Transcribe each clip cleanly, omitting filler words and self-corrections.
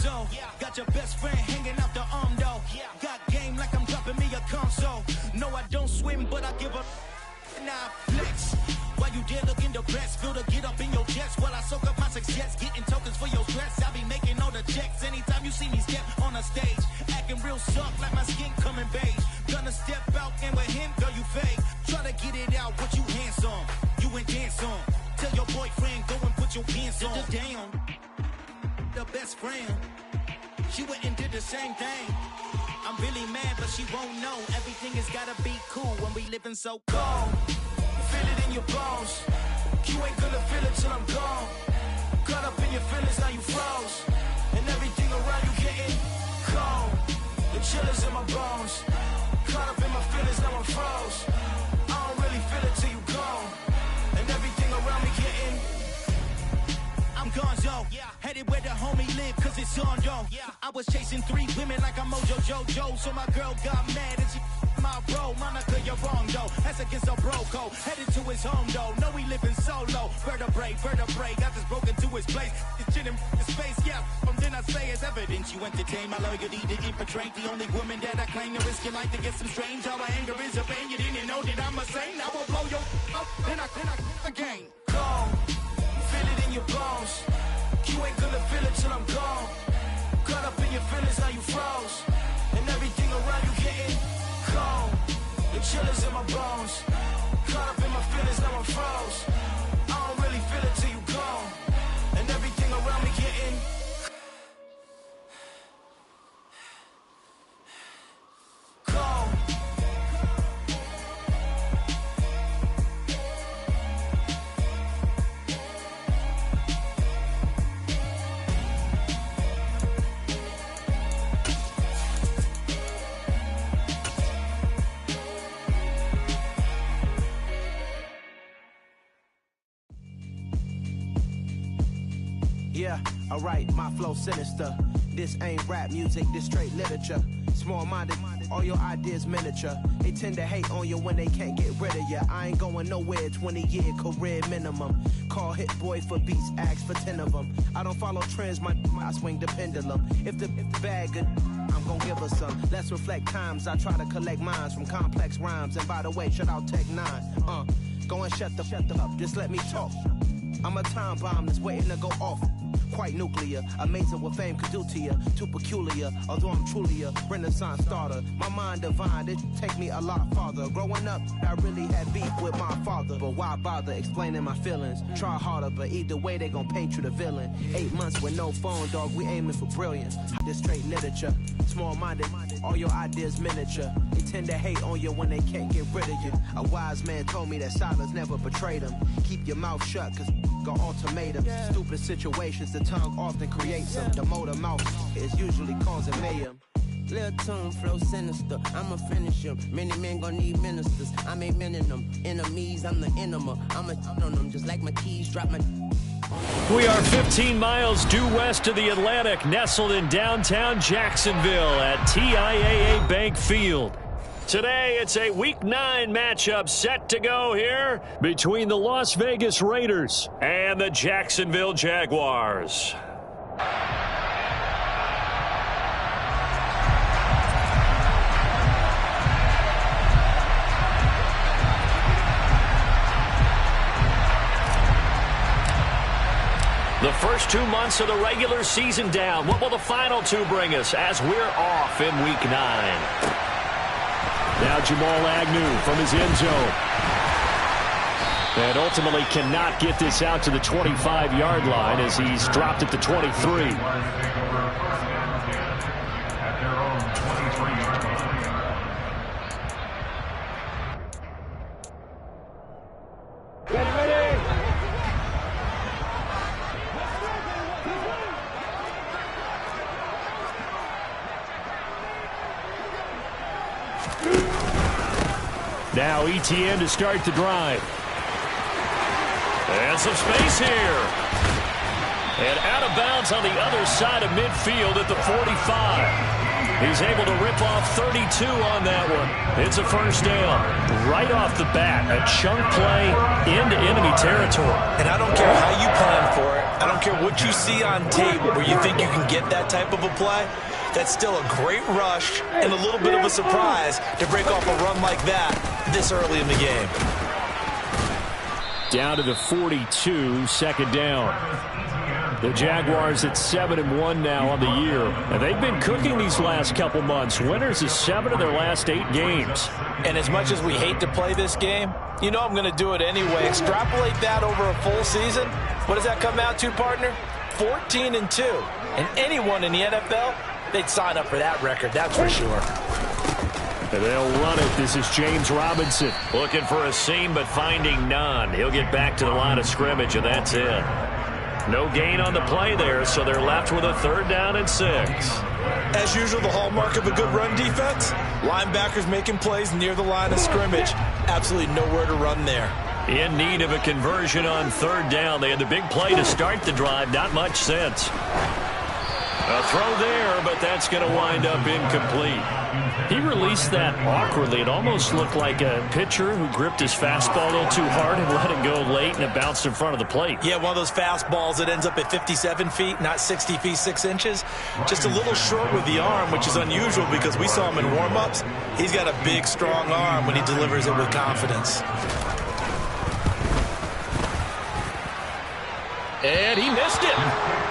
Gonzo. Got your best friend hanging out the arm though. Got game like I'm dropping me a console. No, I don't swim, but I give a nah flex. Why you dare look in the press? Feel to get up in your chest while I soak up my success. Getting tokens for your stress. I be making all the checks anytime you see me step on a stage. Acting real soft like my skin coming beige. Gonna step out and with him, girl, you fake. Try to get it out, what you handsome. You ain't dance on. Tell your boyfriend, go and put your pants on. Down. The best friend. She went and did the same thing. I'm really mad, but she won't know. Everything has gotta be cool when we living so cold. Feel it in your bones. You ain't gonna feel it till I'm gone. Caught up in your feelings, now you froze. And everything around you getting cold. The chill is in my bones. Caught up in my feelings, now I'm froze. I don't really feel it till you gone. And everything around me getting I'm Gonzo, headed where the homie live, cause it's on, yo. I was chasing 3 women like I'm Mojo Jojo, so my girl got mad and she my bro. Monica, you're wrong, though. That's against a bro code. Headed to his home, though. No, he living solo. Vertebrae, got this broken to his place. It's chin in his face, yeah. From then I say it's evidence. You entertain my loyalty to infiltrate. The only woman that I claim to risk your life to get some strange. How my anger is a pain. You didn't know that I'm a saint. I will blow your up, then I again. Gone. Feel it in your bones. You ain't gonna feel it till I'm gone. Caught up in your feelings, now you froze. And everything around you getting cold. The chill is in my bones. Caught up in my feelings, now I'm froze. I don't really feel it till you gone. And everything around me getting cold. Yeah, alright, my flow sinister. This ain't rap music, this straight literature. Small-minded, all your ideas miniature. They tend to hate on you when they can't get rid of you. I ain't going nowhere, 20-year career minimum. Call Hit Boy for beats, ask for 10 of them. I don't follow trends, I swing the pendulum. If the bag good, I'm gon' give her some. Let's reflect times, I try to collect minds from complex rhymes. And by the way, shout out Tech 9. Go and shut the up, just let me talk. I'm a time bomb that's waiting to go off. Quite nuclear, amazing what fame could do to you. Too peculiar, although I'm truly a renaissance starter. My mind divine, it take me a lot farther. Growing up, I really had beef with my father. But why bother explaining my feelings? Try harder, but either way they gon' paint you the villain. 8 months with no phone, dog, we aiming for brilliance. This straight literature, small-minded, all your ideas miniature. They tend to hate on you when they can't get rid of you. A wise man told me that silence never betrayed him. Keep your mouth shut, cause got ultimatums. Stupid situations, the tongue often creates them. The motor mouth is usually causing mayhem. Lil' tune, flow sinister, I'ma finish him. Many men gon' need ministers, I'm a men in them. Enemies, I'm the enema, I'ma on them. Just like my keys, drop my... We are 15 miles due west of the Atlantic, nestled in downtown Jacksonville at TIAA Bank Field. Today, it's a Week 9 matchup set to go here between the Las Vegas Raiders and the Jacksonville Jaguars. The first 2 months of the regular season down. What will the final 2 bring us as we're off in Week 9? Now Jamal Agnew from his end zone. And ultimately cannot get this out to the 25-yard line as he's dropped at the 23. Now ETN to start the drive. And some space here. And out of bounds on the other side of midfield at the 45. He's able to rip off 32 on that one. It's a first down. Right off the bat, a chunk play into enemy territory. And I don't care how you plan for it. I don't care what you see on tape where you think you can get that type of a play. That's still a great rush and a little bit of a surprise to break off a run like that this early in the game. Down to the 42, second down. The Jaguars at 7-1 now on the year. And they've been cooking these last couple months. Winners of 7 of their last 8 games. And as much as we hate to play this game, you know I'm going to do it anyway. Extrapolate that over a full season. What does that come out to, partner? 14-2. And anyone in the NFL, they'd sign up for that record, that's for sure. And they'll run it. This is James Robinson. Looking for a seam, but finding none. He'll get back to the line of scrimmage, and that's it. No gain on the play there, so they're left with a 3rd down and 6. As usual, the hallmark of a good run defense, linebackers making plays near the line of scrimmage. Absolutely nowhere to run there. In need of a conversion on 3rd down. They had the big play to start the drive. Not much sense. A throw there, but that's going to wind up incomplete. He released that awkwardly. It almost looked like a pitcher who gripped his fastball a little too hard and let it go late, and it bounced in front of the plate. Yeah, one of those fastballs that ends up at 57 feet, not 60 feet, 6 inches. Just a little short with the arm, which is unusual because we saw him in warm-ups. He's got a big, strong arm when he delivers it with confidence. And he missed it.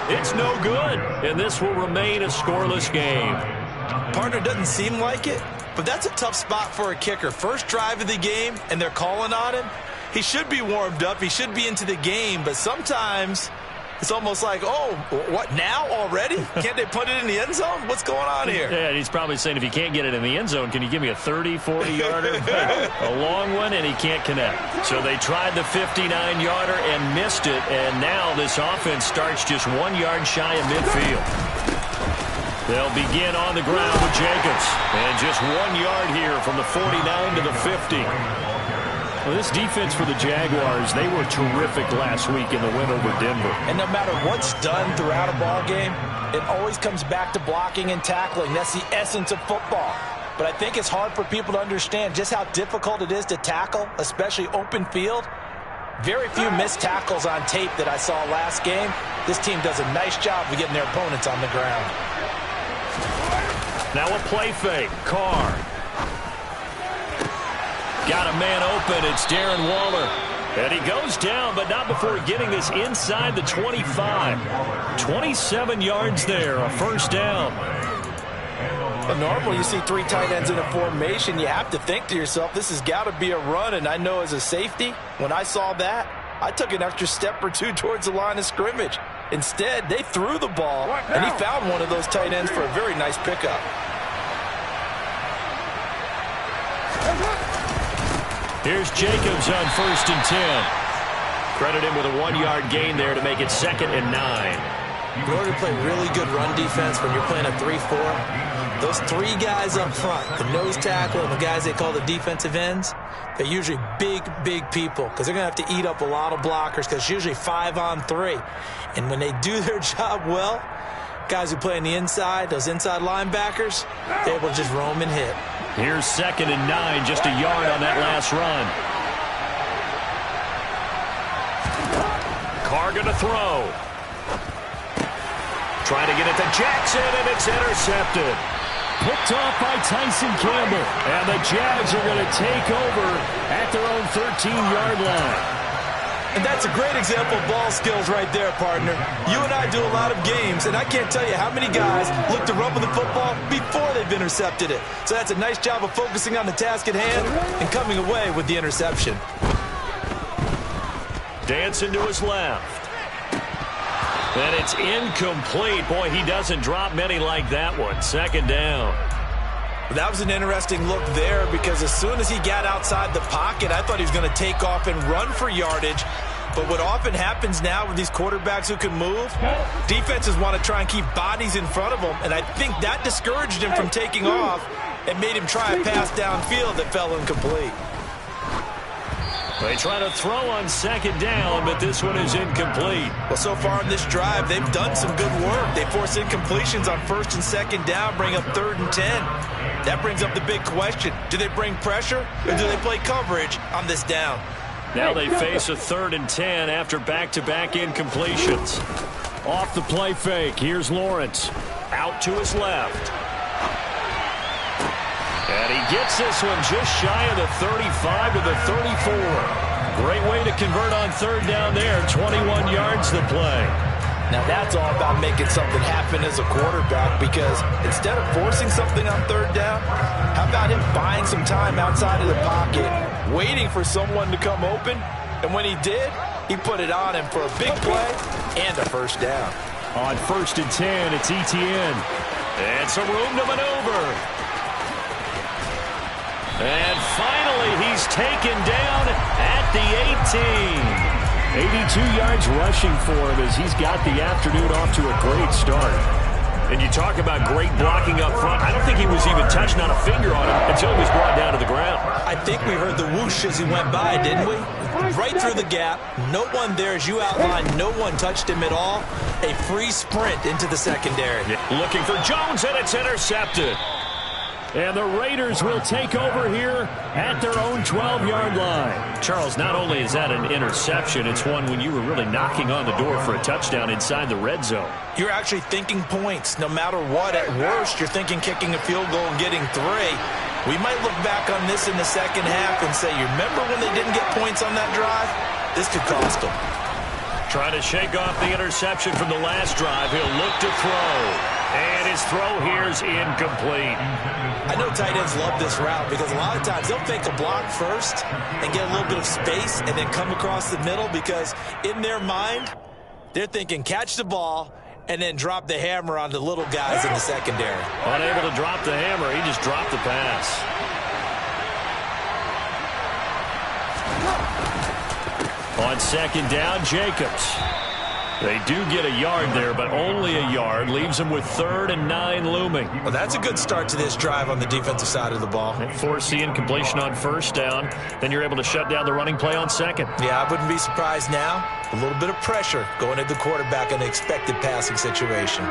It's no good, and this will remain a scoreless game. Partner, doesn't seem like it, but that's a tough spot for a kicker. First drive of the game, and they're calling on him. He should be warmed up. He should be into the game, but sometimes it's almost like, oh, what, now already? Can't they put it in the end zone? What's going on here? Yeah, he's probably saying, if you can't get it in the end zone, can you give me a 30, 40-yarder? A long one, and he can't connect. So they tried the 59-yarder and missed it, and now this offense starts just 1 yard shy of midfield. They'll begin on the ground with Jacobs. And just 1 yard here from the 49 to the 50. Well, this defense for the Jaguars, they were terrific last week in the win over Denver. And no matter what's done throughout a ball game, it always comes back to blocking and tackling. That's the essence of football. But I think it's hard for people to understand just how difficult it is to tackle, especially open field. Very few missed tackles on tape that I saw last game. This team does a nice job of getting their opponents on the ground. Now a play fake. Carr. Got a man open. It's Darren Waller. And he goes down, but not before getting this inside the 25. 27 yards there, a first down. Well, normally you see 3 tight ends in a formation. You have to think to yourself, this has got to be a run. And I know as a safety, when I saw that, I took an extra step or 2 towards the line of scrimmage. Instead, they threw the ball, and he found one of those tight ends for a very nice pickup. Here's Jacobs on 1st and 10. Credit him with a 1 yard gain there to make it 2nd and 9. In order to play really good run defense when you're playing a 3-4, those 3 guys up front, the nose tackle and the guys they call the defensive ends, they're usually big, big people because they're going to have to eat up a lot of blockers because it's usually 5 on 3. And when they do their job well, guys who play on the inside, those inside linebackers, they're able to just roam and hit. Here's 2nd and 9, just a yard on that last run. Carr going to throw. Trying to get it to Jackson, and it's intercepted. Picked off by Tyson Campbell. And the Jags are going to take over at their own 13-yard line. And that's a great example of ball skills right there, partner. You and I do a lot of games, and I can't tell you how many guys look to run with the football before they've intercepted it. So that's a nice job of focusing on the task at hand and coming away with the interception. Dancing to his left. And it's incomplete. Boy, he doesn't drop many like that one. 2nd down. That was an interesting look there because as soon as he got outside the pocket, I thought he was going to take off and run for yardage. But what often happens now with these quarterbacks who can move, defenses want to try and keep bodies in front of them, and I think that discouraged him from taking off and made him try a pass downfield that fell incomplete. They try to throw on second down, but this one is incomplete. Well, so far in this drive, they've done some good work. They force incompletions on first and second down, bring up 3rd and 10. That brings up the big question. Do they bring pressure, or do they play coverage on this down? Now they face a 3rd and 10 after back-to-back incompletions. Off the play fake, here's Lawrence. Out to his left. And he gets this one just shy of the 35 to the 34. Great way to convert on 3rd down there. 21 yards to play. Now that's all about making something happen as a quarterback, because instead of forcing something on 3rd down, how about him buying some time outside of the pocket, waiting for someone to come open, and when he did, he put it on him for a big play and a 1st down. On 1st and 10, it's Etienne. And some room to maneuver. And finally, he's taken down at the 18. 82 yards rushing for him as he's got the afternoon off to a great start. And you talk about great blocking up front. I don't think he was even touching on a finger on him until he was brought down to the ground. I think we heard the whoosh as he went by, didn't we? Right through the gap. No one there, as you outlined. No one touched him at all. A free sprint into the secondary. Looking for Jones, and it's intercepted. And the Raiders will take over here at their own 12-yard line. Charles, not only is that an interception, it's one when you were really knocking on the door for a touchdown inside the red zone. You're actually thinking points. No matter what, at worst, you're thinking kicking a field goal and getting 3. We might look back on this in the second half and say, you remember when they didn't get points on that drive? This could cost them. Trying to shake off the interception from the last drive. He'll look to throw. And his throw here is incomplete. I know tight ends love this route because a lot of times they'll fake a block first and get a little bit of space and then come across the middle, because in their mind, they're thinking catch the ball and then drop the hammer on the little guys in the secondary. Unable to drop the hammer, he just dropped the pass. On second down, Jacobs. They do get a yard there, but only a yard. Leaves them with 3rd and 9 looming. Well, that's a good start to this drive on the defensive side of the ball. Force the incompletion on 1st down. Then you're able to shut down the running play on 2nd. Yeah, I wouldn't be surprised now. A little bit of pressure going at the quarterback in an expected passing situation.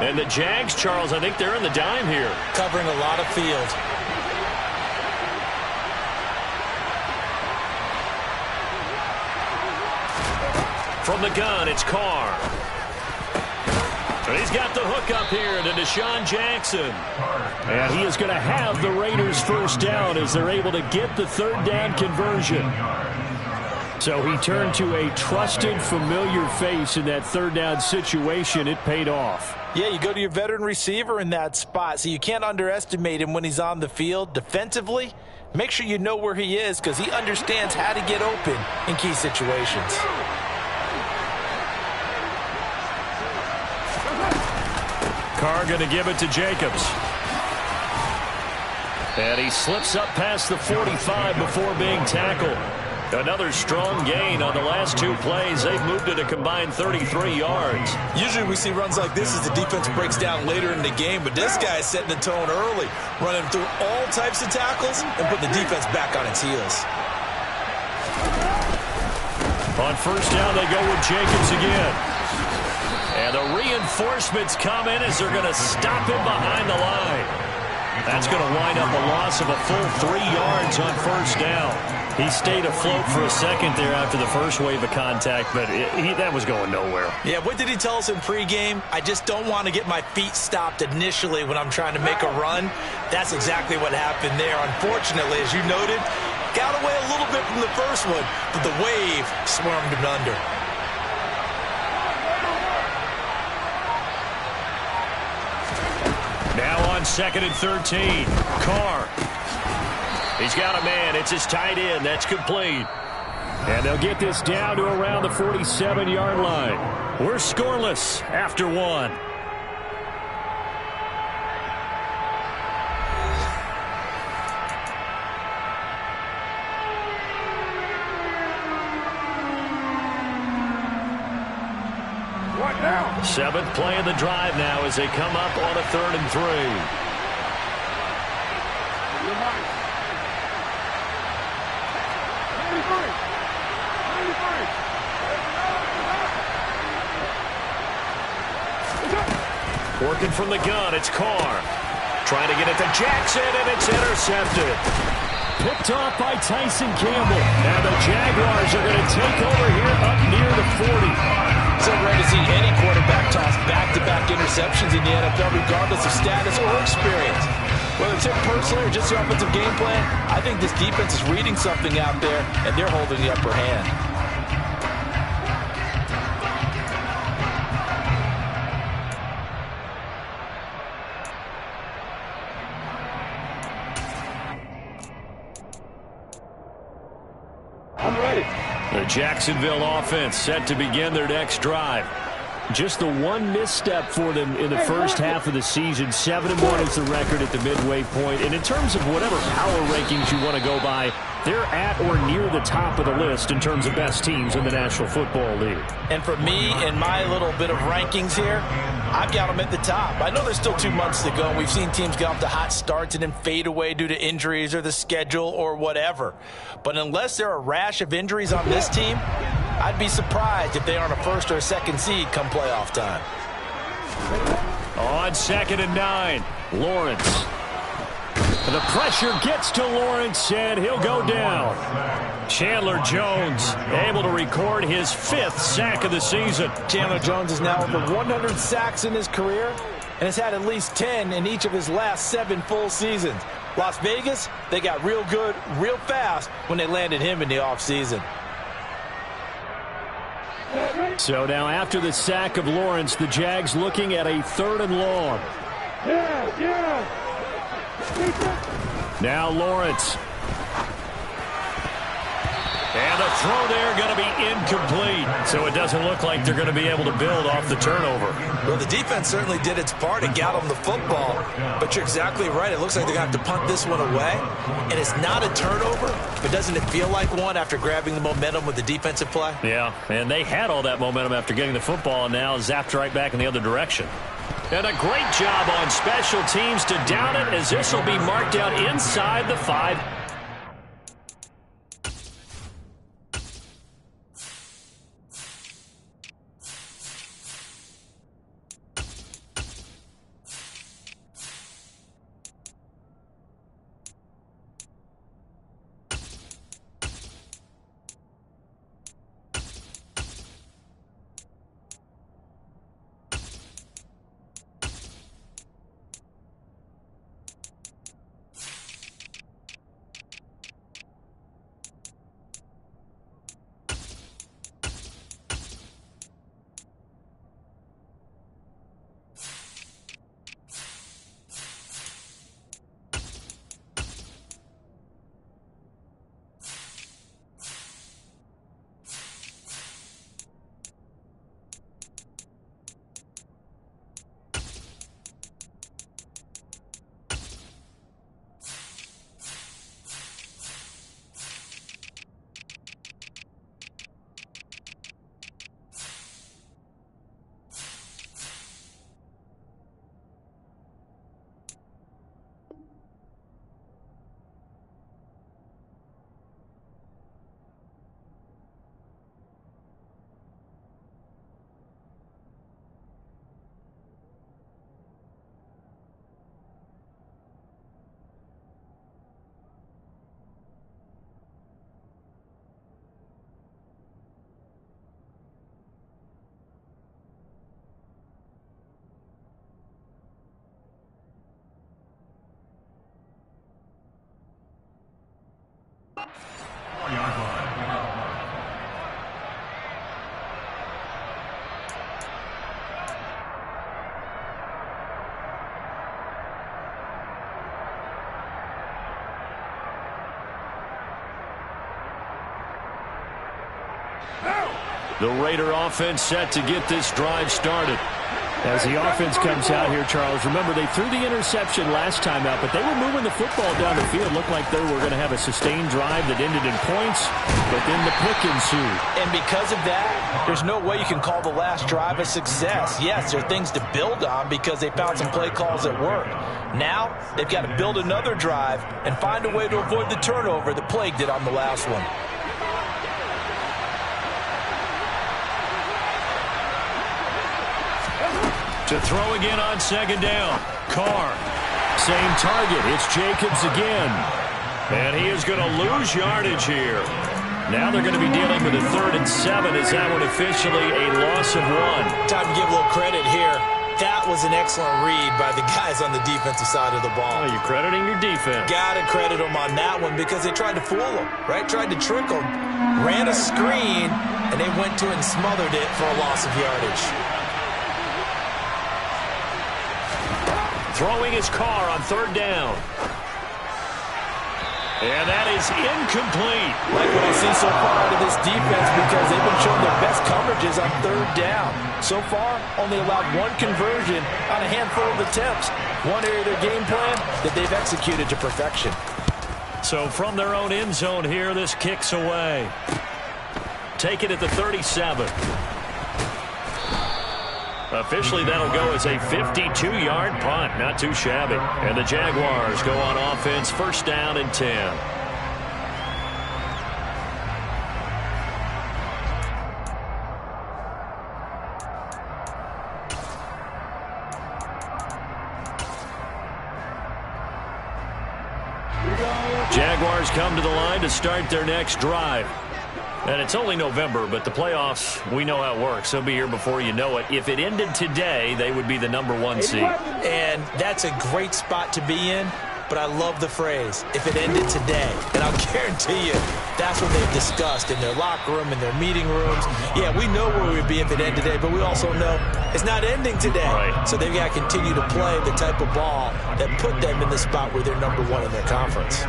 And the Jags, Charles, I think they're in the dime here. Covering a lot of field. From the gun, it's Carr. And he's got the hook up here to Deshaun Jackson. And he is going to have the Raiders 1st down as they're able to get the 3rd down conversion. So he turned to a trusted, familiar face in that 3rd down situation. It paid off. Yeah, you go to your veteran receiver in that spot, so you can't underestimate him when he's on the field. Defensively, make sure you know where he is, because he understands how to get open in key situations. Carr going to give it to Jacobs. And he slips up past the 45 before being tackled. Another strong gain on the last 2 plays. They've moved it a combined 33 yards. Usually we see runs like this as the defense breaks down later in the game, but this guy is setting the tone early, running through all types of tackles and putting the defense back on its heels. On 1st down, they go with Jacobs again. And the reinforcements come in as they're going to stop him behind the line. That's going to wind up a loss of a full 3 yards on 1st down. He stayed afloat for a second there after the first wave of contact, but that was going nowhere. Yeah, what did he tell us in pregame? I just don't want to get my feet stopped initially when I'm trying to make a run. That's exactly what happened there. Unfortunately, as you noted, got away a little bit from the first one, but the wave swarmed him under. Now on 2nd and 13, Carr. He's got a man. It's his tight end. That's complete. And they'll get this down to around the 47-yard line. We're scoreless after 1. Seventh play of the drive now as they come up on a 3rd and 3. Working from the gun, it's Carr. Trying to get it to Jackson, and it's intercepted. Picked off by Tyson Campbell. And the Jaguars are going to take over here up near the 40. So rare to see any quarterback toss back-to-back interceptions in the NFL, regardless of status or experience. Whether it's him personally or just the offensive game plan, I think this defense is reading something out there, and they're holding the upper hand. The Jacksonville offense set to begin their next drive. Just the one misstep for them in the first half of the season. 7-1 is the record at the midway point. And in terms of whatever power rankings you want to go by, they're at or near the top of the list in terms of best teams in the National Football League. And for me, in my little bit of rankings here, I've got them at the top. I know there's still 2 months to go. We've seen teams get off to hot starts and then fade away due to injuries or the schedule or whatever. But unless there are a rash of injuries on this team, I'd be surprised if they aren't a first or a second seed come playoff time. On 2nd and 9, Lawrence. The pressure gets to Lawrence, and he'll go down. Chandler Jones able to record his 5th sack of the season. Chandler Jones is now over 100 sacks in his career and has had at least 10 in each of his last 7 full seasons. Las Vegas, they got real good, real fast when they landed him in the offseason. So now after the sack of Lawrence, the Jags looking at a 3rd and long. Now Lawrence. And the throw there going to be incomplete. So it doesn't look like they're going to be able to build off the turnover. Well, the defense certainly did its part and got them the football. But you're exactly right. It looks like they're going to have to punt this one away. And it's not a turnover, but doesn't it feel like one after grabbing the momentum with the defensive play? Yeah, and they had all that momentum after getting the football and now zapped right back in the other direction. And a great job on special teams to down it, as this will be marked out inside the 5. The Raider offense set to get this drive started. As the offense comes out here, Charles, remember they threw the interception last time out, but they were moving the football down the field. Looked like they were going to have a sustained drive that ended in points, but then the pick ensued. And because of that, there's no way you can call the last drive a success. Yes, there are things to build on because they found some play calls that work. Now, they've got to build another drive and find a way to avoid the turnover that plagued it on the last one. To throw again on second down. Carr. Same target. It's Jacobs again. And he is going to lose yardage here. Now they're going to be dealing with a 3rd and 7. Is that one officially a loss of 1? Time to give a little credit here. That was an excellent read by the guys on the defensive side of the ball. Oh, you're crediting your defense. Got to credit them on that one because they tried to fool them, right? Tried to trick them. Ran a screen, and they went to it and smothered it for a loss of yardage. Throwing his Carr on 3rd down. And that is incomplete. Like what I see so far out of this defense because they've been showing their best coverages on 3rd down. So far, only allowed 1 conversion on a handful of attempts. One area of their game plan that they've executed to perfection. So from their own end zone here, this kicks away. Take it at the 37. Officially, that'll go as a 52-yard punt. Not too shabby. And the Jaguars go on offense, 1st down and 10. Jaguars come to the line to start their next drive. And it's only November, but the playoffs, we know how it works. They'll be here before you know it. If it ended today, they would be the #1 seed. And that's a great spot to be in, but I love the phrase, if it ended today. And I'll guarantee you, that's what they've discussed in their locker room, in their meeting rooms. Yeah, we know where we'd be if it ended today, but we also know it's not ending today. Right. So they've got to continue to play the type of ball that put them in the spot where they're #1 in their conference.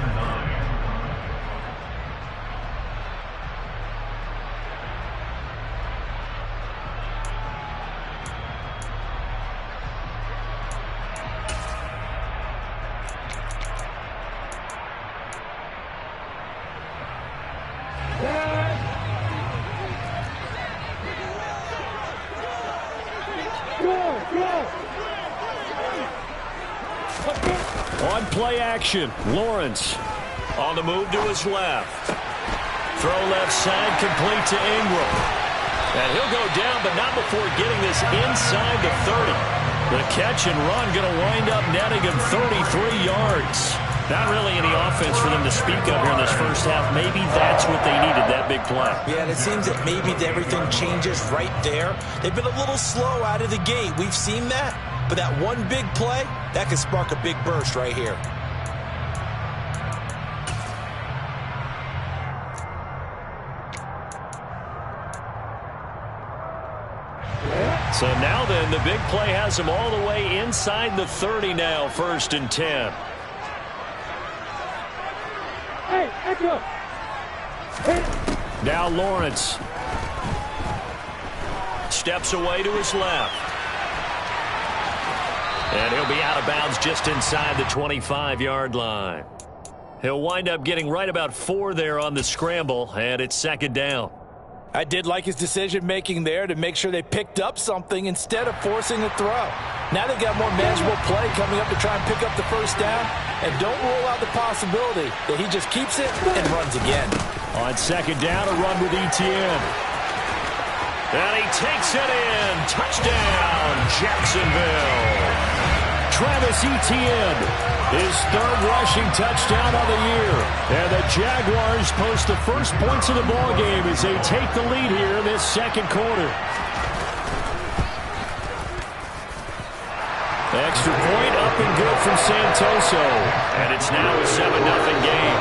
On play action, Lawrence on the move to his left. Throw left side, complete to Ingram. And he'll go down, but not before getting this inside the 30. The catch and run going to wind up netting him 33 yards. Not really any offense for them to speak of here in this first half. Maybe that's what they needed, that big play. Yeah, and it seems that maybe everything changes right there. They've been a little slow out of the gate. We've seen that. But that one big play, that could spark a big burst right here. So now then, the big play has him all the way inside the 30 now, 1st and 10. Now Lawrence steps away to his left. And he'll be out of bounds just inside the 25-yard line. He'll wind up getting right about 4 there on the scramble, and it's 2nd down. I did like his decision-making there to make sure they picked up something instead of forcing a throw. Now they've got more manageable play coming up to try and pick up the 1st down, and don't rule out the possibility that he just keeps it and runs again. On 2nd down, a run with Etienne. And he takes it in. Touchdown, Jacksonville. Travis Etienne, his 3rd rushing touchdown of the year. And the Jaguars post the first points of the ballgame as they take the lead here in this 2nd quarter. Extra point up and good from Santoso. And it's now a 7-0 game.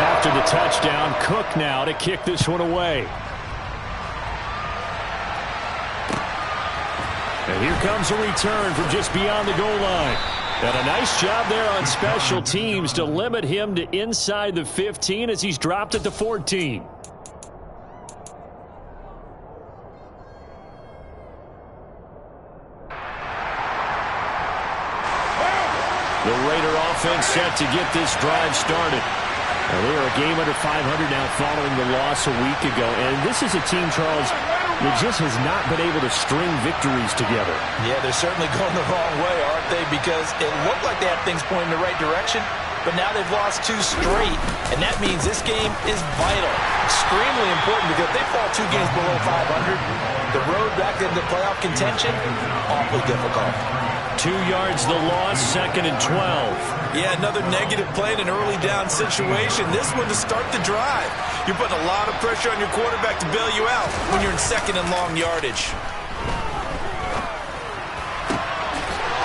After the touchdown, Cook now to kick this one away. And here comes a return from just beyond the goal line. And a nice job there on special teams to limit him to inside the 15 as he's dropped at the 14. The Raider offense set to get this drive started. Well, they are a game under 500 now following the loss a week ago. And this is a team, Charles, that just has not been able to string victories together. Yeah, they're certainly going the wrong way, aren't they? Because it looked like they had things pointing in the right direction, but now they've lost 2 straight, and that means this game is vital. Extremely important because if they fall 2 games below 500, the road back into playoff contention, awfully difficult. 2 yards the loss, 2nd and 12. Yeah, another negative play in an early down situation. This one to start the drive. You're putting a lot of pressure on your quarterback to bail you out when you're in 2nd and long yardage.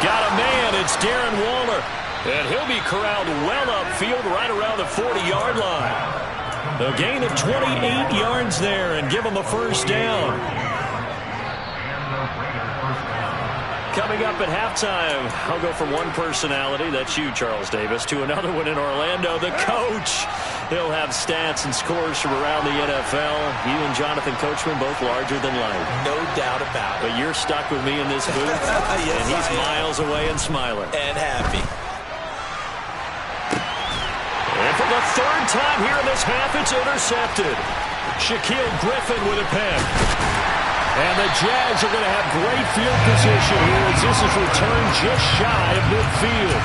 Got a man, it's Darren Waller. And he'll be corralled well upfield right around the 40-yard line. A gain of 28 yards there and give him a first down. Coming up at halftime, I'll go from one personality, that's you, Charles Davis, to another one in Orlando, the coach. He'll have stats and scores from around the NFL. You and Jonathan Coachman both larger than life. No doubt about it. But you're stuck with me in this booth, yes, and he's miles away and smiling. And happy. And for the 3rd time here in this half, it's intercepted. Shaquille Griffin with a pick. And the Jags are going to have great field position here as this is returned just shy of midfield.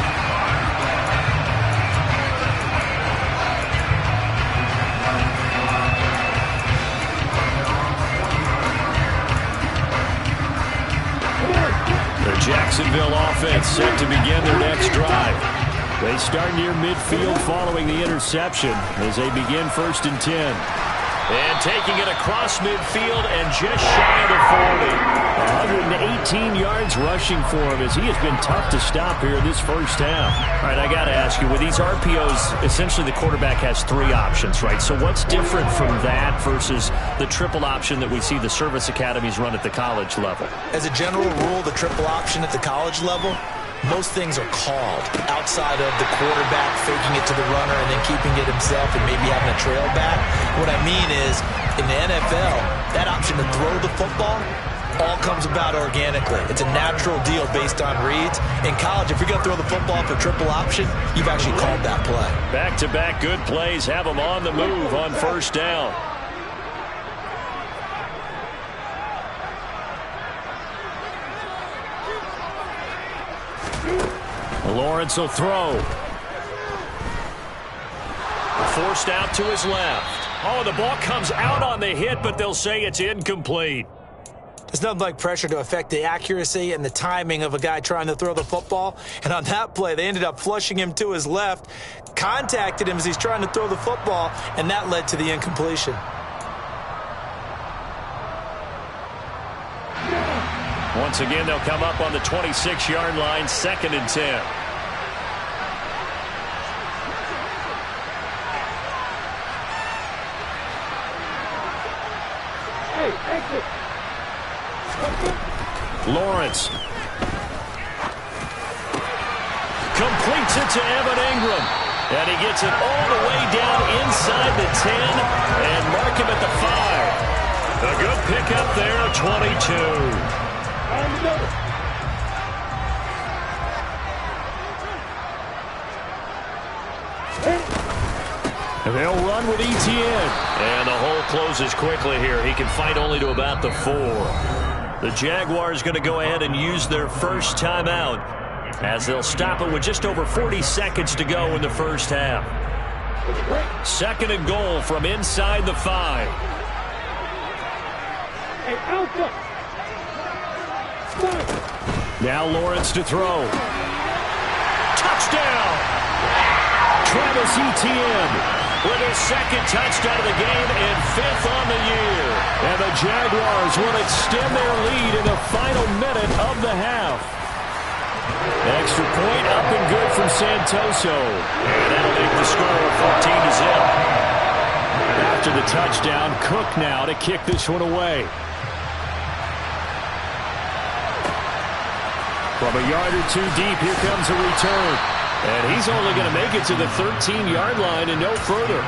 The Jacksonville offense set to begin their next drive. They start near midfield following the interception as they begin 1st and 10. And taking it across midfield and just shy of the 40. 118 yards rushing for him as he has been tough to stop here in this first half. All right, I got to ask you, with these RPOs, essentially the quarterback has 3 options, right? So what's different from that versus the triple option that we see the service academies run at the college level? As a general rule, the triple option at the college level, most things are called outside of the quarterback faking it to the runner and then keeping it himself and maybe having a trail back. What I mean is, in the NFL, that option to throw the football all comes about organically. It's a natural deal based on reads. In college, if you're going to throw the football for triple option, you've actually called that play. Back-to-back good plays have them on the move on 1st down. Lawrence will throw. Forced out to his left. Oh, the ball comes out on the hit, but they'll say it's incomplete. There's nothing like pressure to affect the accuracy and the timing of a guy trying to throw the football. And on that play, they ended up flushing him to his left, contacted him as he's trying to throw the football, and that led to the incompletion. Once again, they'll come up on the 26-yard line, 2nd and 10. Lawrence completes it to Evan Ingram, and he gets it all the way down inside the 10 and mark him at the 5. A good pickup there, 22. They'll run with Etienne. And the hole closes quickly here. He can fight only to about the 4. The Jaguars going to go ahead and use their first timeout as they'll stop it with just over 40 seconds to go in the first half. 2nd and goal from inside the 5. Now Lawrence to throw. Touchdown! Travis Etienne with his 2nd touchdown of the game and 5th on the year. And the Jaguars will extend their lead in the final minute of the half. Extra point up and good from Santoso. And that'll make the score 14-0. After the touchdown, Cook now to kick this one away. From a yard or 2 deep, here comes a return. And he's only going to make it to the 13-yard line and no further.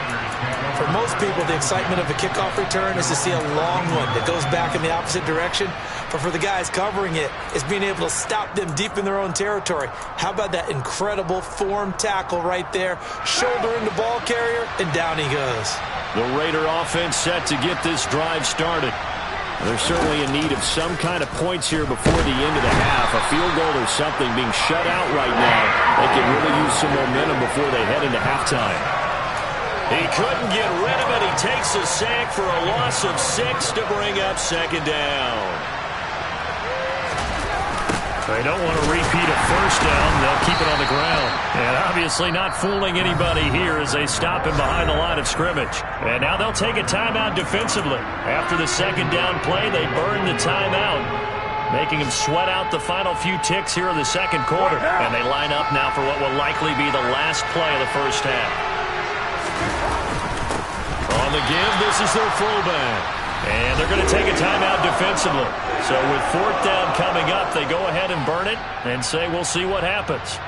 For most people, the excitement of a kickoff return is to see a long one that goes back in the opposite direction. But for the guys covering it, it's being able to stop them deep in their own territory. How about that incredible form tackle right there? Shoulder into ball carrier, and down he goes. The Raider offense set to get this drive started. They're certainly in need of some kind of points here before the end of the half. A field goal or something, being shut out right now. They can really use some momentum before they head into halftime. He couldn't get rid of it. He takes a sack for a loss of 6 to bring up second down. They don't want to repeat a first down. They'll keep it on the ground. And obviously not fooling anybody here as they stop him behind the line of scrimmage. And now they'll take a timeout defensively. After the second down play, they burn the timeout, making him sweat out the final few ticks here in the second quarter. And they line up now for what will likely be the last play of the first half. On the give, this is their fullback. And they're going to take a timeout defensively. So with fourth down coming up, they go ahead and burn it and say we'll see what happens.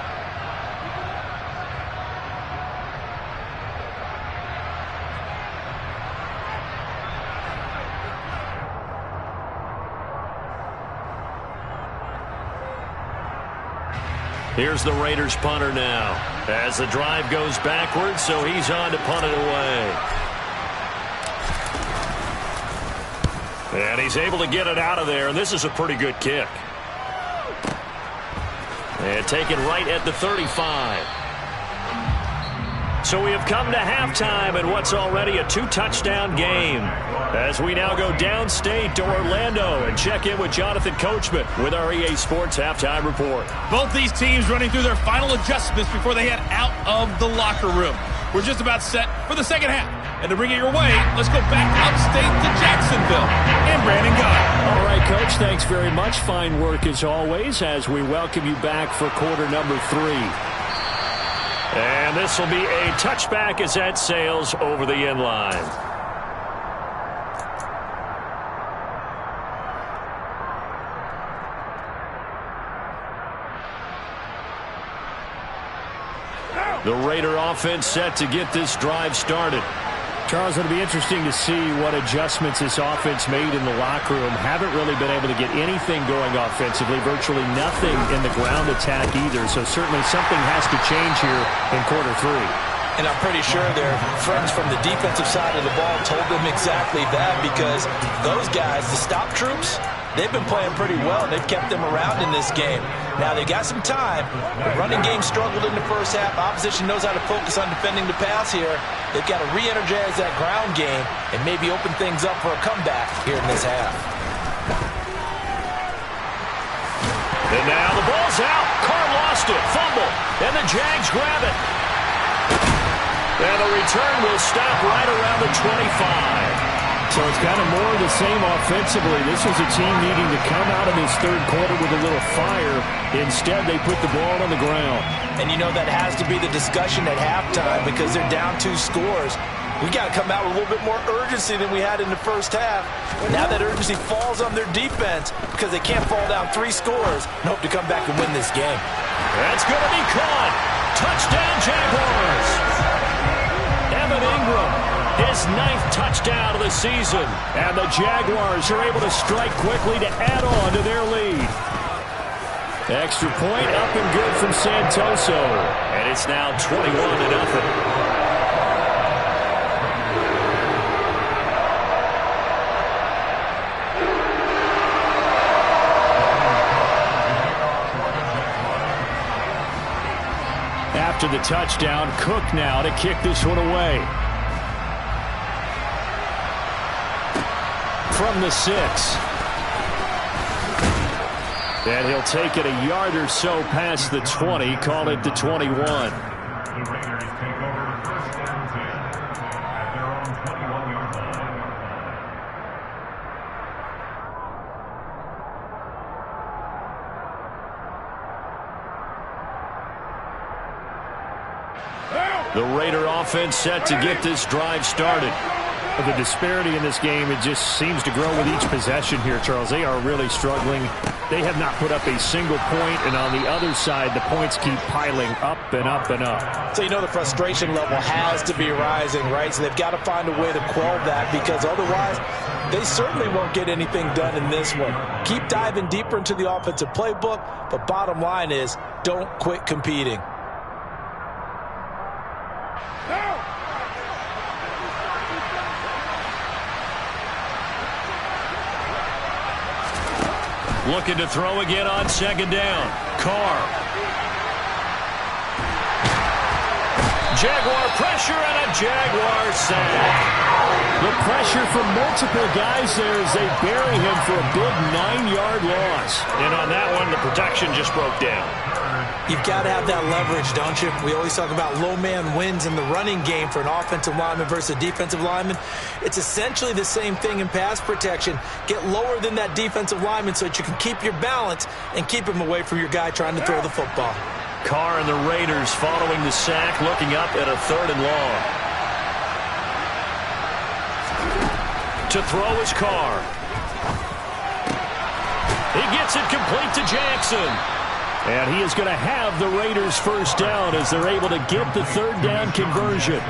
Here's the Raiders punter now as the drive goes backwards, so he's on to punt it away. And he's able to get it out of there, and this is a pretty good kick. And taken right at the 35. So we have come to halftime in what's already a 2-touchdown game, as we now go downstate to Orlando and check in with Jonathan Coachman with our EA Sports Halftime Report. Both these teams running through their final adjustments before they head out of the locker room. We're just about set for the second half. And to bring it your way, let's go back upstate to Jacksonville. And Brandon Guy. All right, Coach, thanks very much. Fine work as always as we welcome you back for quarter number 3. And this will be a touchback as that sails over the end line. The Raider offense set to get this drive started. Charles, it'll be interesting to see what adjustments this offense made in the locker room. Haven't really been able to get anything going offensively, virtually nothing in the ground attack either. So certainly something has to change here in quarter 3. And I'm pretty sure their friends from the defensive side of the ball told them exactly that, because those guys, the stop troops, they've been playing pretty well. They've kept them around in this game. Now, they got some time. The running game struggled in the first half. Opposition knows how to focus on defending the pass here. They've got to re-energize that ground game and maybe open things up for a comeback here in this half. And now the ball's out. Carr lost it. Fumble. And the Jags grab it. And the return will stop right around the 25. So it's kind of more of the same offensively. This was a team needing to come out of this third quarter with a little fire. Instead, they put the ball on the ground. And you know that has to be the discussion at halftime, because they're down 2 scores. We got to come out with a little bit more urgency than we had in the first half. Now that urgency falls on their defense because they can't fall down 3 scores and hope to come back and win this game. That's going to be caught. Touchdown, Jaguars. Evan Ingram, his 9th touchdown of the season. And the Jaguars are able to strike quickly to add on to their lead. Extra point up and good from Santoso. And it's now 21-0. After the touchdown, Cook now to kick this one away. From the 6. And he'll take it a yard or so past the 20, call it the 21. The Raiders take over first down 10 at their own 21-yard line. The Raider offense set to get this drive started. The disparity in this game, it just seems to grow with each possession here, Charles. They are really struggling. They have not put up a single point, and on the other side, the points keep piling up and up and up. So you know the frustration level has to be rising, right? So they've got to find a way to quell that, because otherwise they certainly won't get anything done in this one. Keep diving deeper into the offensive playbook, but bottom line is don't quit competing. Looking to throw again on second down. Carr. Jaguar pressure and a Jaguar sack. The pressure from multiple guys there as they bury him for a big 9-yard loss. And on that one, the protection just broke down. You've got to have that leverage, don't you? We always talk about low man wins in the running game for an offensive lineman versus a defensive lineman. It's essentially the same thing in pass protection. Get lower than that defensive lineman so that you can keep your balance and keep him away from your guy trying to throw the football. Carr and the Raiders following the sack, looking up at a 3rd and long. To throw is Carr. He gets it complete to Jackson. And he is going to have the Raiders first down as they're able to get the 3rd down conversion.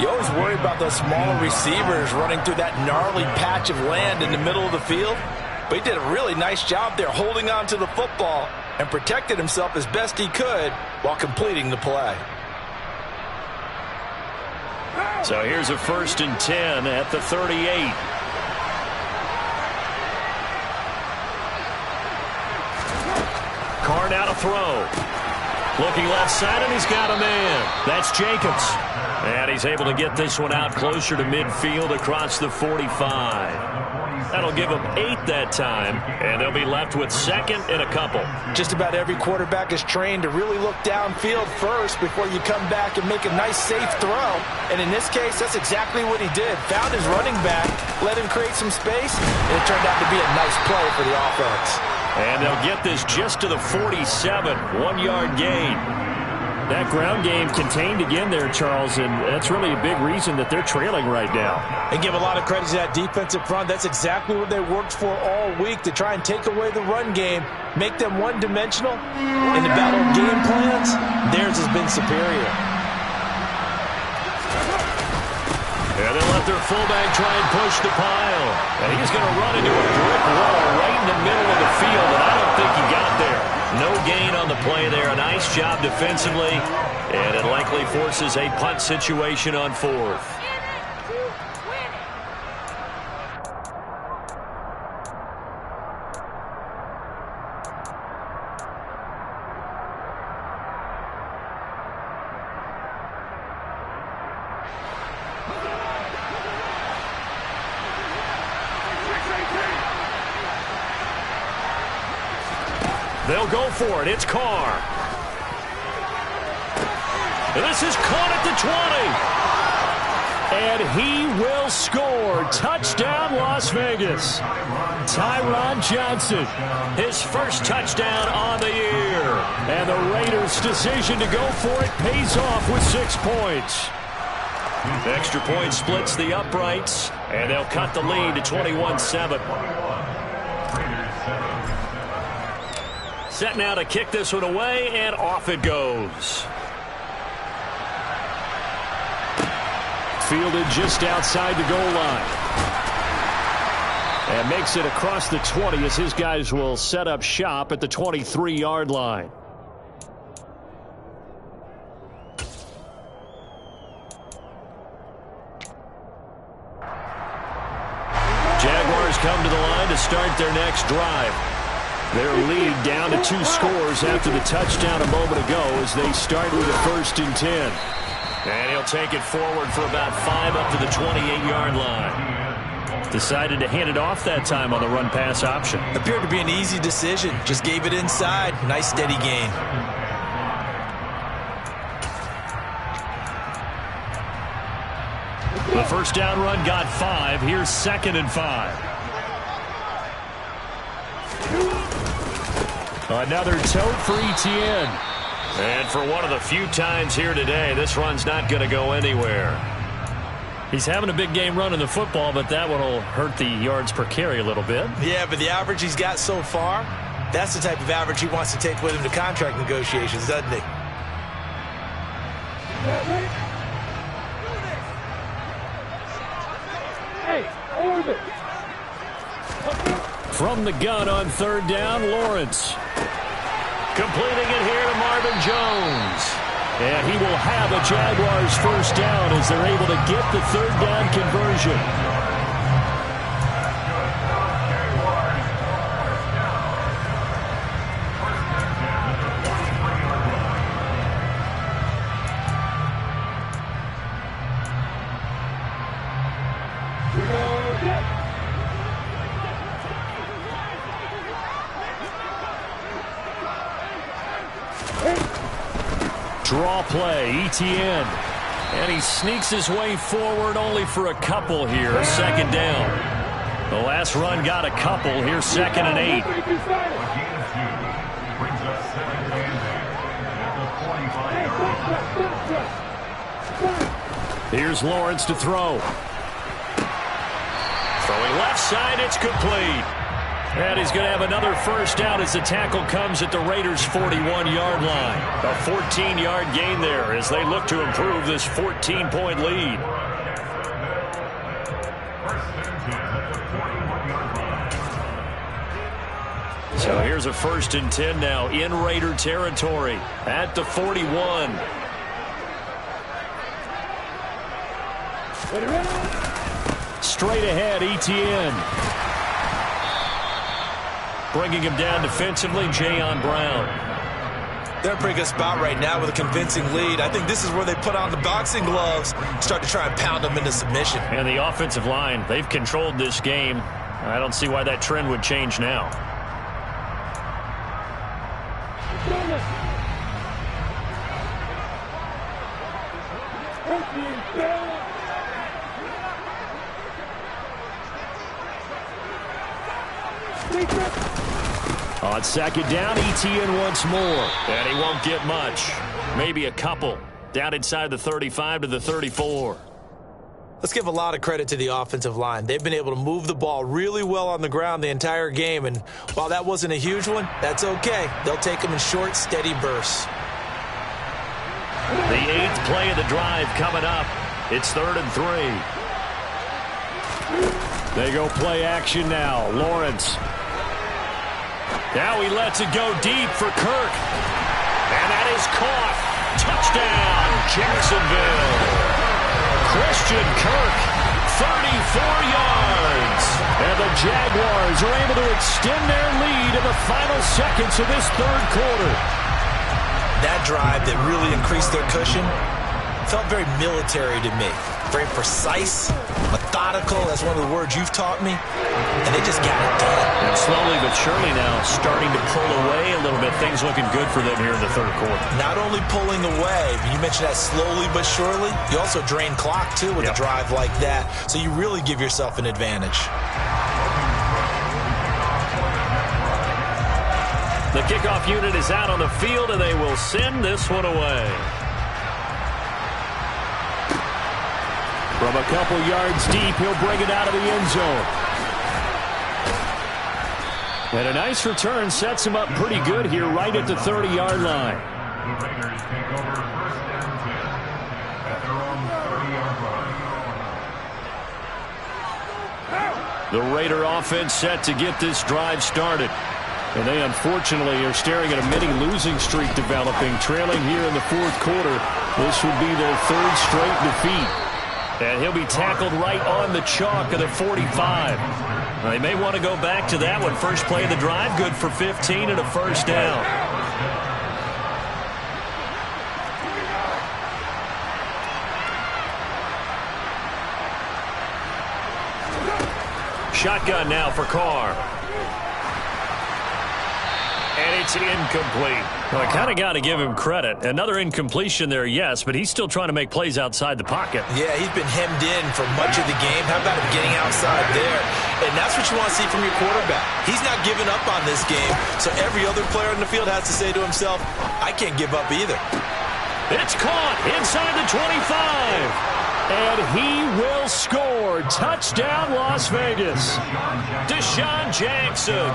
You always worry about those smaller receivers running through that gnarly patch of land in the middle of the field. But he did a really nice job there holding on to the football and protected himself as best he could while completing the play. So here's a 1st and 10 at the 38. Carr now to throw. Looking left side, and he's got a man. That's Jacobs. And he's able to get this one out closer to midfield across the 45. That'll give them 8 that time, and they'll be left with 2nd and a couple. Just about every quarterback is trained to really look downfield first before you come back and make a nice, safe throw. And in this case, that's exactly what he did. Found his running back, let him create some space, and it turned out to be a nice play for the offense. And they'll get this just to the 47, 1-yard gain. That ground game contained again there, Charles, and that's really a big reason that they're trailing right now. And give a lot of credit to that defensive front. That's exactly what they worked for all week, to try and take away the run game, make them one-dimensional. In the battle of game plans, theirs has been superior. And they'll let their fullback try and push the pile. And he's going to run into a brick wall right in the middle of the field, and I don't think he got there. No gain on the play there. A nice job defensively, and it likely forces a punt situation on 4th. They'll go for it. It's Carr. And this is caught at the 20. And he will score. Touchdown, Las Vegas. Tyron Johnson, his first touchdown on the year. And the Raiders' decision to go for it pays off with 6 points. The extra point splits the uprights, and they'll cut the lead to 21-7. Set now to kick this one away, and off it goes. Fielded just outside the goal line. And makes it across the 20 as his guys will set up shop at the 23-yard line. Jaguars come to the line to start their next drive. Their lead down to 2 scores after the touchdown a moment ago as they start with a 1st and 10. And he'll take it forward for about 5 up to the 28-yard line. Decided to hand it off that time on the run-pass option. Appeared to be an easy decision. Just gave it inside. Nice steady gain. The first down run got 5. Here's 2nd and 5. Another tote for Etienne. And for one of the few times here today, this run's not going to go anywhere. He's having a big game running the football, but that one will hurt the yards per carry a little bit. Yeah, but the average he's got so far, that's the type of average he wants to take with him to contract negotiations, doesn't he? From the gun on 3rd down, Lawrence. Completing it here to Marvin Jones. And he will have a Jaguars first down as they're able to get the 3rd down conversion. Draw play, Etienne. And he sneaks his way forward only for a couple here. Second down. The last run got a couple. Here's 2nd and 8. Brings us 2nd and 8 at the 45-yard line. Here's Lawrence to throw. Throwing left side, it's complete. And he's going to have another first down as the tackle comes at the Raiders' 41-yard line. A 14-yard gain there as they look to improve this 14-point lead. So here's a 1st and 10 now in Raider territory at the 41. Straight ahead, Etienne. Bringing him down defensively, Jayon Brown. They're in a pretty good spot right now with a convincing lead. I think this is where they put on the boxing gloves, start to try and pound them into submission. And the offensive line, they've controlled this game. I don't see why that trend would change now. On 2nd down, Etienne once more. And he won't get much. Maybe a couple. Down inside the 35 to the 34. Let's give a lot of credit to the offensive line. They've been able to move the ball really well on the ground the entire game. And while that wasn't a huge one, that's okay. They'll take them in short, steady bursts. The 8th play of the drive coming up. It's 3rd and 3. They go play action now. Lawrence. Now he lets it go deep for Kirk. And that is caught. Touchdown, Jacksonville. Christian Kirk, 34 yards. And the Jaguars are able to extend their lead in the final seconds of this 3rd quarter. That drive that really increased their cushion felt very military to me. Very precise, methodical. That's one of the words you've taught me. And they just got it done. And slowly but surely now starting to pull away a little bit. Things looking good for them here in the 3rd quarter. Not only pulling away, you mentioned that slowly but surely. You also drain clock, too, with a drive like that. So you really give yourself an advantage. The kickoff unit is out on the field, and they will send this one away. From a couple yards deep, he'll bring it out of the end zone. And a nice return sets him up pretty good here right at the 30-yard line. The Raiders take over 1st and 10 at their own 30-yard line. The Raider offense set to get this drive started. And they unfortunately are staring at a mini losing streak developing, trailing here in the 4th quarter. This would be their 3rd straight defeat. And he'll be tackled right on the chalk of the 45. Now, they may want to go back to that one. First play of the drive, good for 15 and a first down. Shotgun now for Carr. And it's incomplete. Well, I kind of got to give him credit. Another incompletion there, yes, but he's still trying to make plays outside the pocket. Yeah, he's been hemmed in for much of the game. How about him getting outside there? And that's what you want to see from your quarterback. He's not giving up on this game, so every other player in the field has to say to himself, I can't give up either. It's caught inside the 25. And he will score. Touchdown, Las Vegas. Deshaun Jackson,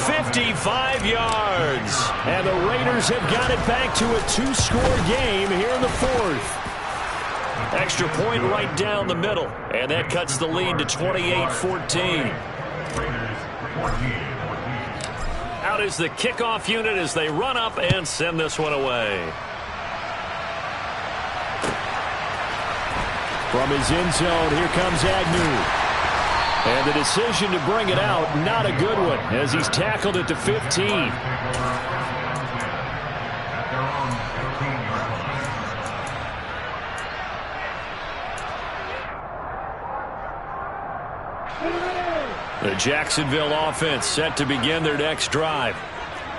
55 yards. And the Raiders have got it back to a 2-score game here in the 4th. Extra point right down the middle. And that cuts the lead to 28-14. Out is the kickoff unit as they run up and send this one away. From his end zone, here comes Agnew. And the decision to bring it out, not a good one, as he's tackled at the 15. The Jacksonville offense set to begin their next drive.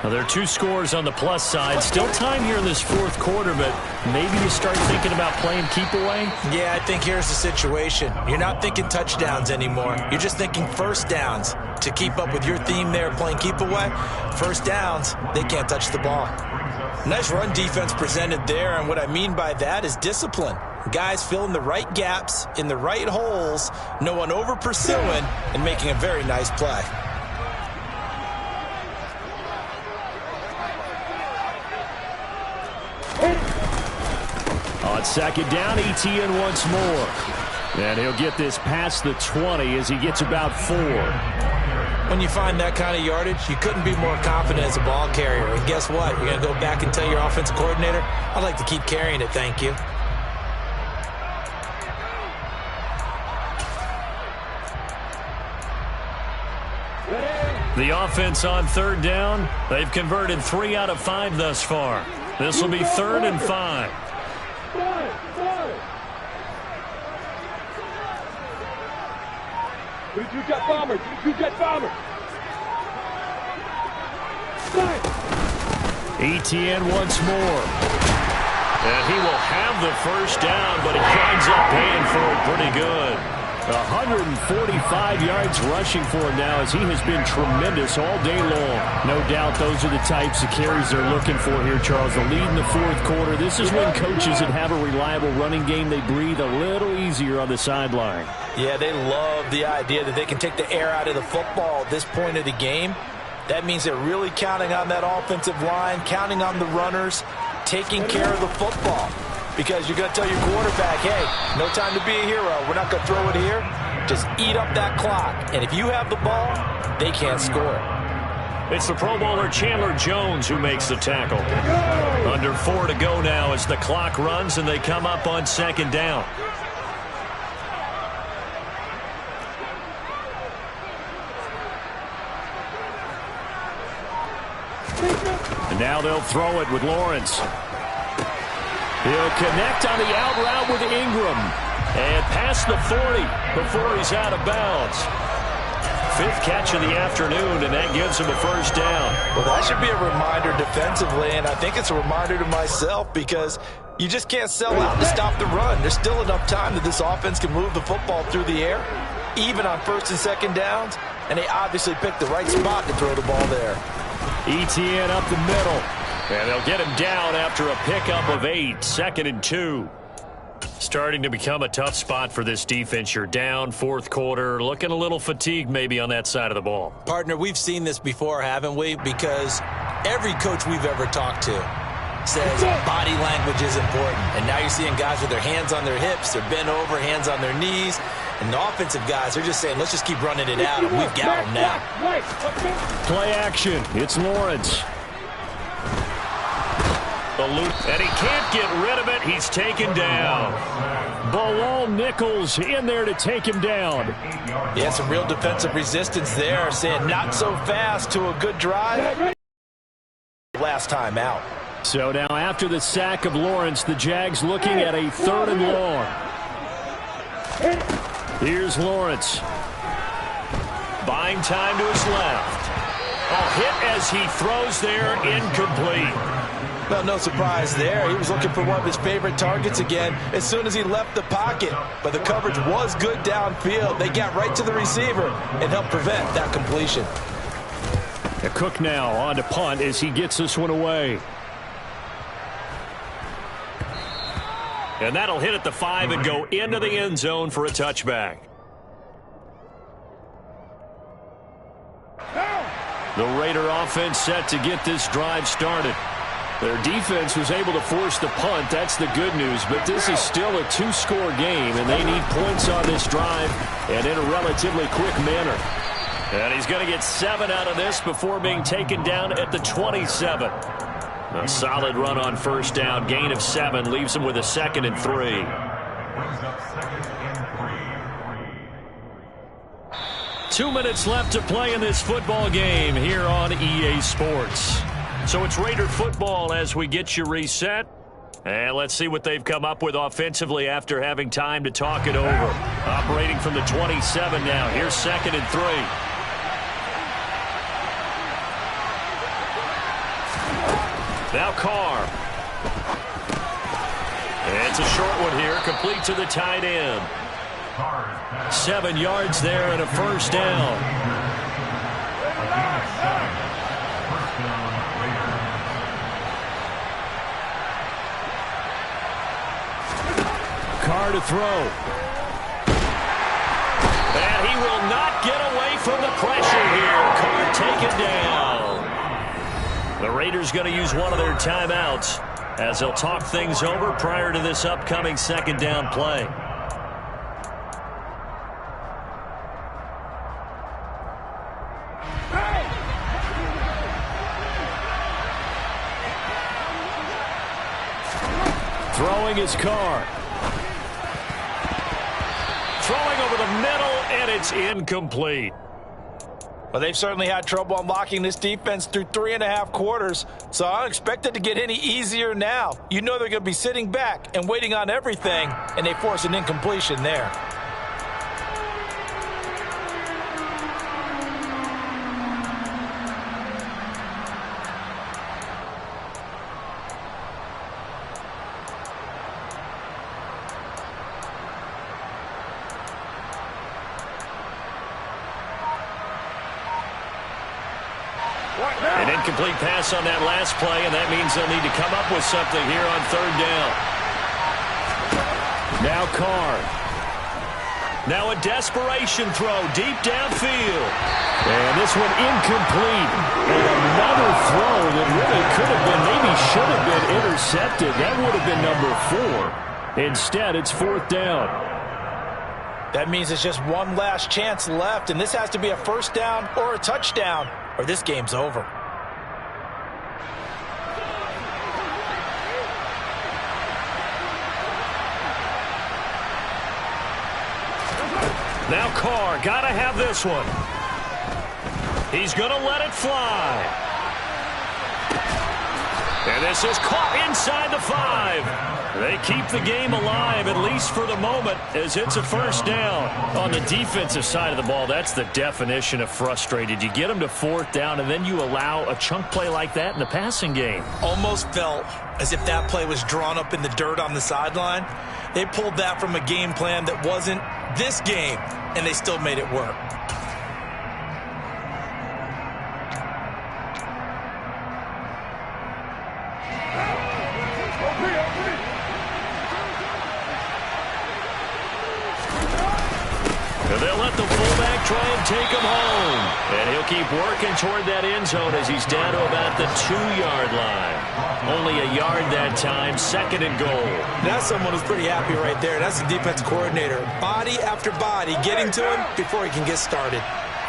Well, there are 2 scores on the plus side. Still time here in this fourth quarter, but maybe you start thinking about playing keep away? Yeah, I think here's the situation. You're not thinking touchdowns anymore. You're just thinking first downs. To keep up with your theme there, playing keep away, first downs, they can't touch the ball. Nice run defense presented there, and what I mean by that is discipline. Guys filling the right gaps in the right holes, no one over pursuing, and making a very nice play. On second down, Etienne once more. And he'll get this past the 20 as he gets about 4. When you find that kind of yardage, you couldn't be more confident as a ball carrier. And guess what? You're going to go back and tell your offensive coordinator, I'd like to keep carrying it, thank you. The offense on third down, they've converted 3 out of 5 thus far. This will be 3rd and 5. Etienne once more. And he will have the first down, but he winds up paying for it pretty good. 145 yards rushing for him now as he has been tremendous all day long. No doubt those are the types of carries they're looking for here, Charles. The lead in the fourth quarter. This is when coaches that have a reliable running game, they breathe a little easier on the sideline. Yeah, they love the idea that they can take the air out of the football at this point of the game. That means they're really counting on that offensive line, counting on the runners, taking care of the football. Because you're going to tell your quarterback, hey, no time to be a hero. We're not going to throw it here. Just eat up that clock. And if you have the ball, they can't score. It's the Pro Bowler Chandler Jones who makes the tackle. Under 4 to go now as the clock runs and they come up on second down. And now they'll throw it with Lawrence. He'll connect on the out route with Ingram. And past the 40 before he's out of bounds. 5th catch of the afternoon, and that gives him a first down. Well, that should be a reminder defensively, and I think it's a reminder to myself because you just can't sell out to stop the run. There's still enough time that this offense can move the football through the air, even on first and second downs, and they obviously picked the right spot to throw the ball there. Etienne up the middle. And they'll get him down after a pickup of 8, 2nd and 2. Starting to become a tough spot for this defense. You're down, fourth quarter, looking a little fatigued maybe on that side of the ball. Partner, we've seen this before, haven't we? Because every coach we've ever talked to says body language is important. And now you're seeing guys with their hands on their hips, they're bent over, hands on their knees. And the offensive guys, they're just saying, let's just keep running it out, and we've got them now. Play action. It's Lawrence. And he can't get rid of it. He's taken down. Bilal Nichols in there to take him down. Yeah, some real defensive resistance there, saying not so fast to a good drive. Last time out. So now after the sack of Lawrence, the Jags looking at a 3rd and long. Here's Lawrence. Buying time to his left. A hit as he throws there, incomplete. Well, no surprise there. He was looking for one of his favorite targets again as soon as he left the pocket. But the coverage was good downfield. They got right to the receiver and helped prevent that completion. Cook now on to punt as he gets this one away. And that'll hit at the 5 and go into the end zone for a touchback. The Raider offense set to get this drive started. Their defense was able to force the punt. That's the good news. But this is still a 2-score game, and they need points on this drive and in a relatively quick manner. And he's going to get 7 out of this before being taken down at the 27. A solid run on first down. Gain of 7 leaves him with a 2nd and 3. Brings up 2nd and 3. 2 minutes left to play in this football game here on EA Sports. So it's Raider football as we get you reset. And let's see what they've come up with offensively after having time to talk it over. Operating from the 27 now. Here's 2nd and 3. Now Carr. It's a short one here, complete to the tight end. 7 yards there and a first down. Carr to throw. And he will not get away from the pressure here. Carr taken down. The Raiders going to use one of their timeouts as they'll talk things over prior to this upcoming second down play. Throwing his Carr. Throwing over the middle, and it's incomplete. Well, they've certainly had trouble unlocking this defense through 3.5 quarters, so I don't expect it to get any easier now. You know they're going to be sitting back and waiting on everything, and they force an incompletion there. An incomplete pass on that last play, and that means they'll need to come up with something here on third down. Now Carr. Now a desperation throw deep downfield. And this one incomplete. And another throw that really could have been, maybe should have been intercepted. That would have been number 4. Instead, it's fourth down. That means it's just one last chance left, and this has to be a first down or a touchdown, or this game's over. Now Carr, gotta have this one. He's gonna let it fly. And this is caught inside the 5. They keep the game alive, at least for the moment, as it's a first down. On the defensive side of the ball, that's the definition of frustrated. You get them to fourth down, and then you allow a chunk play like that in the passing game. Almost felt as if that play was drawn up in the dirt on the sideline. They pulled that from a game plan that wasn't this game, and they still made it work. They'll let the fullback try and take him home. And he'll keep working toward that end zone as he's down to about the 2-yard line. Only a yard that time, second and goal. That's someone who's pretty happy right there. That's the defense coordinator. Body after body getting to him before he can get started.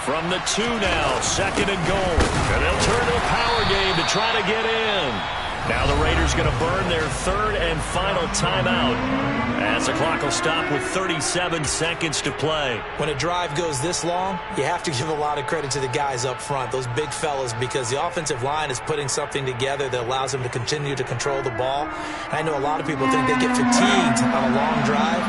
From the 2 now, second and goal. And they'll turn to a power game to try to get in. Now the Raiders going to burn their third and final timeout as the clock will stop with 37 seconds to play. When a drive goes this long, you have to give a lot of credit to the guys up front, those big fellas, because the offensive line is putting something together that allows them to continue to control the ball. And I know a lot of people think they get fatigued on a long drive.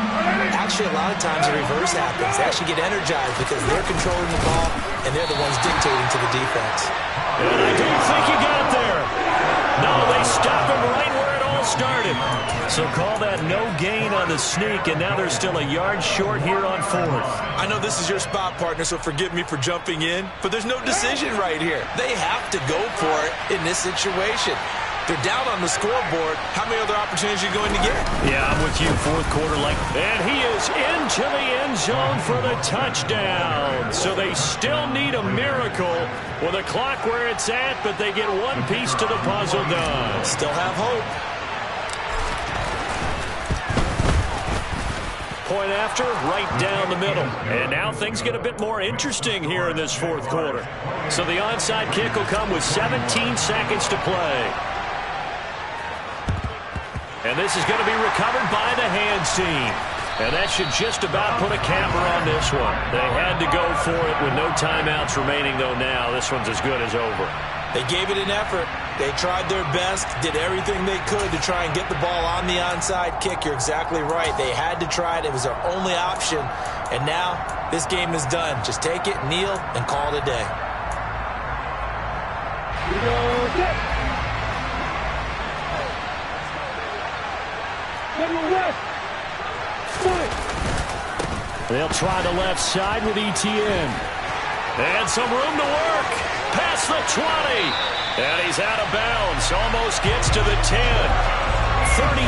Actually, a lot of times the reverse happens. They actually get energized because they're controlling the ball and they're the ones dictating to the defense. And I don't think he got there. No, they stopped him right where it all started. So call that no gain on the sneak, and now they're still a yard short here on fourth. I know this is your spot, partner, so forgive me for jumping in, but there's no decision right here. They have to go for it in this situation. They're down on the scoreboard. How many other opportunities are you going to get? Yeah, I'm with you. Fourth quarter, and he is into the end zone for the touchdown. So they still need a miracle with a clock where it's at, but they get one piece to the puzzle done. Still have hope. Point after, right down the middle. And now things get a bit more interesting here in this fourth quarter. So the onside kick will come with 17 seconds to play. And this is going to be recovered by the hands team. And that should just about put a capper on this one. They had to go for it with no timeouts remaining, though now this one's as good as over. They gave it an effort. They tried their best, did everything they could to try and get the ball on the onside kick. You're exactly right. They had to try it. It was their only option. And now this game is done. Just take it, kneel, and call it a day. They'll try the left side with Etienne. And some room to work. Past the 20. And he's out of bounds. Almost gets to the 10. 38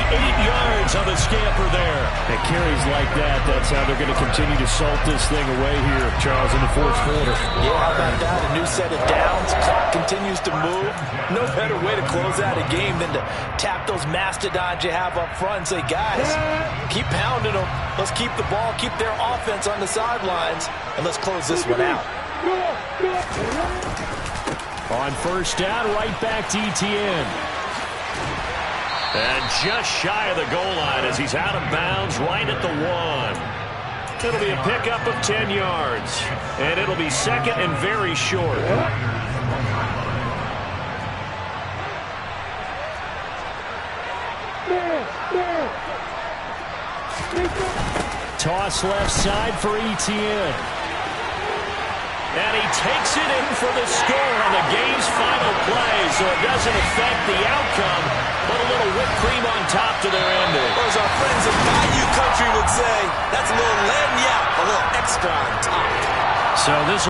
yards on the scamper there. And carries like that, that's how they're going to continue to salt this thing away here, Charles, in the fourth quarter. Yeah, how about that? A new set of downs. Clock continues to move. No better way to close out a game than to tap those mastodons you have up front and say, guys, keep pounding them. Let's keep the ball, keep their offense on the sidelines, and let's close this one out. On first down, right back to Etienne. And just shy of the goal line as he's out of bounds right at the 1. It'll be a pickup of 10 yards. And it'll be second and very short. Toss left side for Etienne. And he takes it in for the score on the game's final play, so it doesn't affect the outcome, but a little whipped cream on top to their ending. Or as our friends in Bayou Country would say, that's a little lagniappe, a little extra on top. So this